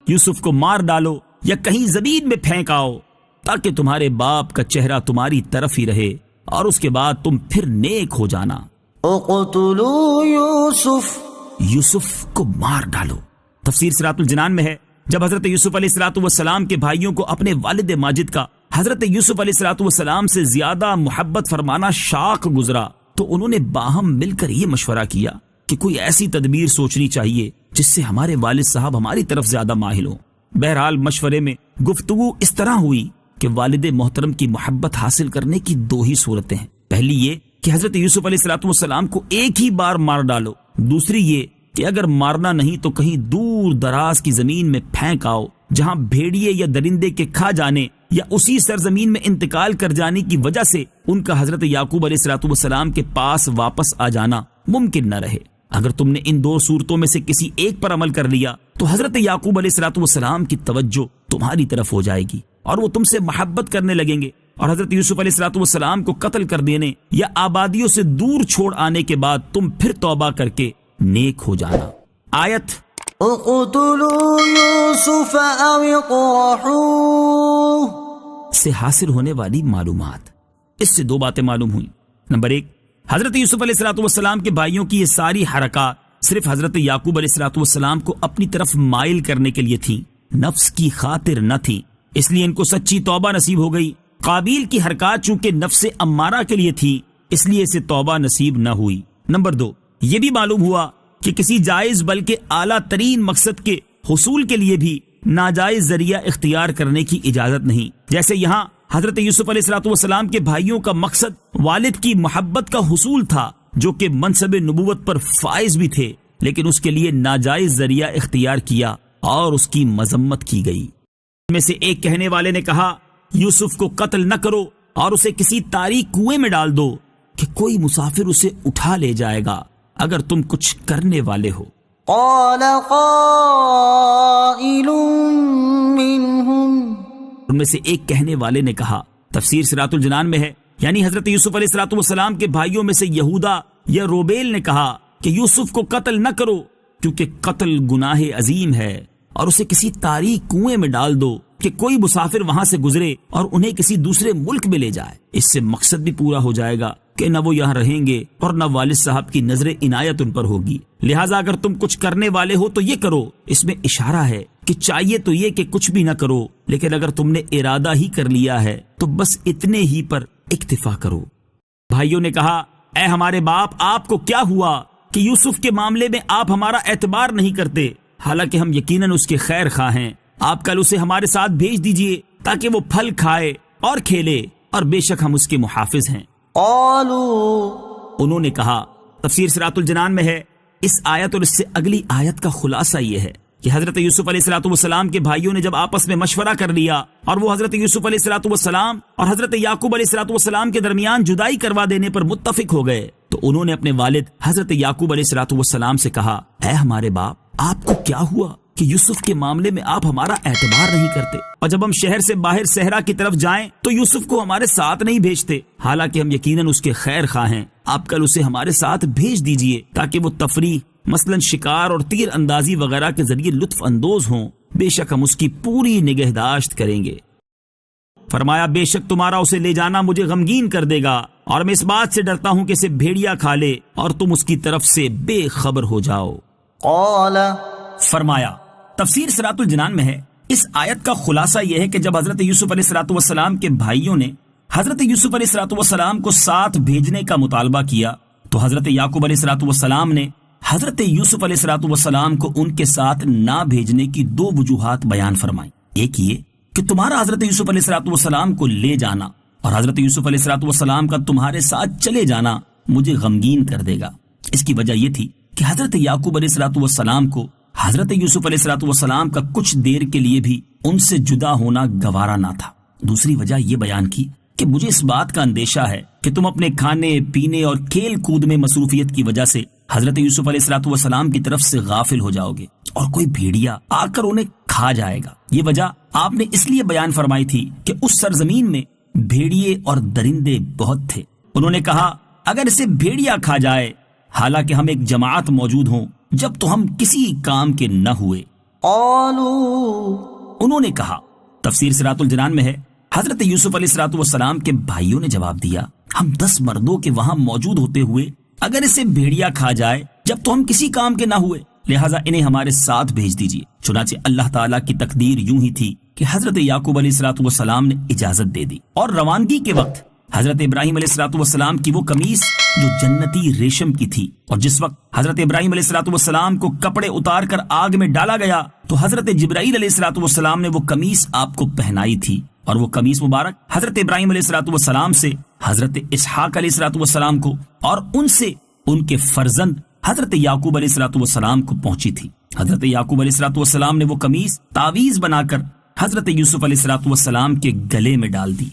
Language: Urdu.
یوسف کو مار ڈالو یا کہیں زمین میں پھینک آؤ تاکہ تمہارے باپ کا چہرہ تمہاری طرف ہی رہے اور اس کے بعد تم پھر نیک ہو جانا۔ اقتلوا یوسف، یوسف کو مار ڈالو۔ تفسیر صراط الجنان میں ہے جب حضرت یوسف علیہ السلام کے بھائیوں کو اپنے والد ماجد کا حضرت یوسف علیہ السلام سے زیادہ محبت فرمانا شاق گزرا تو انہوں نے باہم مل کر یہ مشورہ کیا کہ کوئی ایسی تدبیر سوچنی چاہیے جس سے ہمارے والد صاحب ہماری طرف زیادہ مائل ہوں۔ بہرحال مشورے میں گفتگو اس طرح ہوئی کہ والد محترم کی محبت حاصل کرنے کی دو ہی صورتیں ہیں۔ پہلی یہ کہ حضرت یوسف علیہ السلام کو ایک ہی بار مار ڈالو، دوسری یہ کہ اگر مارنا نہیں تو کہیں دور دراز کی زمین میں پھینک آؤ جہاں بھیڑیے یا درندے کے کھا جانے یا اسی سرزمین میں انتقال کر جانے کی وجہ سے ان کا حضرت یعقوب علیہ السلام کے پاس واپس آ جانا ممکن نہ رہے۔ اگر تم نے ان دو صورتوں میں سے کسی ایک پر عمل کر لیا تو حضرت یعقوب علیہ السلام کی توجہ تمہاری طرف ہو جائے گی اور وہ تم سے محبت کرنے لگیں گے، اور حضرت یوسف علیہ السلام کو قتل کر دینے یا آبادیوں سے دور چھوڑ آنے کے بعد تم پھر توبہ کر کے نیک ہو جانا۔ آیت اقتلوا یوسف او اطرحوه سے حاصل ہونے والی معلومات، اس سے دو باتیں معلوم ہوئیں۔ نمبر ایک، حضرت یوسف علیہ السلام کے بھائیوں کی یہ ساری حرکات صرف حضرت یعقوب علیہ السلام کو اپنی طرف مائل کرنے کے لیے تھیں، نفس کی خاطر نہ تھیں، اس لیے ان کو سچی توبہ نصیب ہو گئی۔ قابیل کی حرکات چونکہ نفس امارہ کے لیے تھی اس لیے اسے توبہ نصیب نہ ہوئی۔ نمبر دو، یہ بھی معلوم ہوا کہ کسی جائز بلکہ اعلیٰ ترین مقصد کے حصول کے لیے بھی ناجائز ذریعہ اختیار کرنے کی اجازت نہیں، جیسے یہاں حضرت یوسف علیہ السلام کے بھائیوں کا مقصد والد کی محبت کا حصول تھا جو کہ منصب نبوت پر فائز بھی تھے، لیکن اس کے لیے ناجائز ذریعہ اختیار کیا اور اس کی مذمت کی گئی۔ ان میں سے ایک کہنے والے نے کہا یوسف کو قتل نہ کرو اور اسے کسی تاریک کنویں میں ڈال دو کہ کوئی مسافر اسے اٹھا لے جائے گا اگر تم کچھ کرنے والے ہو۔ قال قائل منهم، ان میں سے ایک کہنے والے نے کہا، تفسیر صراط الجنان میں ہے، یعنی حضرت یوسف علیہ السلام کے بھائیوں میں سے یہودا یا روبیل نے کہا کہ یوسف کو قتل نہ کرو کیونکہ قتل گناہ عظیم ہے، اور اسے کسی تاریک کنویں میں ڈال دو کہ کوئی مسافر وہاں سے گزرے اور انہیں کسی دوسرے ملک میں لے جائے۔ اس سے مقصد بھی پورا ہو جائے گا کہ نہ وہ یہاں رہیں گے اور نہ والد صاحب کی نظر عنایت ان پر ہوگی، لہٰذا اگر تم کچھ کرنے والے ہو تو یہ کرو۔ اس میں اشارہ ہے کہ چاہیے تو یہ کہ کچھ بھی نہ کرو، لیکن اگر تم نے ارادہ ہی کر لیا ہے تو بس اتنے ہی پر اکتفا کرو۔ بھائیوں نے کہا، اے ہمارے باپ، آپ کو کیا ہوا کہ یوسف کے معاملے میں آپ ہمارا اعتبار نہیں کرتے؟ حالانکہ ہم یقیناً اس کے خیر خواہ ہیں، آپ کل اسے ہمارے ساتھ بھیج دیجئے تاکہ وہ پھل کھائے اور کھیلے، اور بے شک ہم اس کے محافظ ہیں۔ قالوا، انہوں نے کہا، تفسیر صراط الجنان میں ہے، اس آیت اور اس سے اگلی آیت کا خلاصہ یہ ہے کہ حضرت یوسف علیہ السلام کے بھائیوں نے جب آپس میں مشورہ کر لیا اور وہ حضرت یوسف علیہ السلام اور حضرت یعقوب علیہ السلام کے درمیان جدائی کروا دینے پر متفق ہو گئے تو انہوں نے اپنے والد حضرت یعقوب علیہ السلام سے کہا، اے ہمارے باپ، آپ کو کیا ہوا کہ یوسف کے معاملے میں آپ ہمارا اعتبار نہیں کرتے، اور جب ہم شہر سے باہر صحرا کی طرف جائیں تو یوسف کو ہمارے ساتھ نہیں بھیجتے، حالانکہ ہم یقیناً اس کے خیر خواہ ہیں۔ آپ کل اسے ہمارے ساتھ بھیج دیجئے تاکہ وہ تفریح مثلا شکار اور تیر اندازی وغیرہ کے ذریعے لطف اندوز ہوں، بے شک ہم اس کی پوری نگہداشت کریں گے۔ فرمایا، بے شک تمہارا اسے لے جانا مجھے غمگین کر دے گا، اور میں اس بات سے ڈرتا ہوں کہ اسے بھیڑیا کھا لے اور تم اس کی طرف سے بے خبر ہو جاؤ۔ قال، فرمایا، تفسیر صراط الجنان میں ہے، اس آیت کا خلاصہ یہ ہے کہ جب حضرت یوسف علیہ السلام کے بھائیوں نے حضرت یوسف علیہ السلام کو ساتھ بھیجنے کا مطالبہ کیا تو حضرت یعقوب علیہ السلام نے حضرت یوسف علیہ السلام کو ان کے ساتھ نہ بھیجنے کی دو وجوہات بیان فرمائیں۔ ایک یہ کہ تمہارا حضرت یوسف علیہ السلام کو لے جانا اور حضرت یوسف علیہ السلام کا تمہارے ساتھ چلے جانا مجھے غمگین کر دے گا۔ اس کی وجہ یہ تھی کہ حضرت یعقوب علیہ السلام کو حضرت یوسف علیہ السلام کا کچھ دیر کے لیے بھی ان سے جدا ہونا گوارا نہ تھا۔ دوسری وجہ یہ بیان کی کہ مجھے اس بات کا اندیشہ ہے کہ تم اپنے کھانے پینے اور کھیل کود میں مصروفیت کی وجہ سے حضرت یوسف علیہ السلام کی طرف سے غافل ہو جاؤ گے اور کوئی بھیڑیا آ کر انہیں کھا جائے گا۔ یہ وجہ آپ نے اس لیے بیان فرمائی تھی کہ اس سرزمین میں بھیڑیے اور درندے بہت تھے۔ انہوں نے کہا، اگر اسے بھیڑیا کھا جائے حالانکہ ہم ایک جماعت موجود ہوں جب تو ہم کسی کام کے نہ ہوئے۔ قالوا انہوں نے کہا۔ تفسیر صراط الجنان میں ہے، حضرت یوسف علیہ الصلوۃ والسلام کے بھائیوں نے جواب دیا، ہم 10 مردوں کے وہاں موجود ہوتے ہوئے اگر اسے بھیڑیا کھا جائے جب تو ہم کسی کام کے نہ ہوئے، لہٰذا انہیں ہمارے ساتھ بھیج دیجیے۔ چنانچہ اللہ تعالیٰ کی تقدیر یوں ہی تھی کہ حضرت یعقوب علیہ الصلوۃ والسلام نے اجازت دے دی، اور روانگی کے وقت حضرت ابراہیم علیہ الصلوۃ والسلام کی وہ قمیص جو جنتی ریشم کی تھی، اور جس وقت حضرت ابراہیم علیہ الصلوۃ والسلام کو کپڑے اتار کر آگ میں ڈالا گیا تو حضرت جبرائیل علیہ الصلوۃ والسلام نے وہ قمیص آپ کو پہنائی تھی، اور وہ قمیص مبارک حضرت ابراہیم علیہ الصلوۃ والسلام سے حضرت اسحاق علیہ الصلوۃ والسلام کو اور ان سے ان کے فرزند حضرت یعقوب علیہ الصلوۃ والسلام کو پہنچی تھی۔ حضرت یعقوب علیہ الصلوۃ والسلام نے وہ قمیص تعویذ بنا کر حضرت یوسف علیہ الصلوۃ والسلام کے گلے میں ڈال دی۔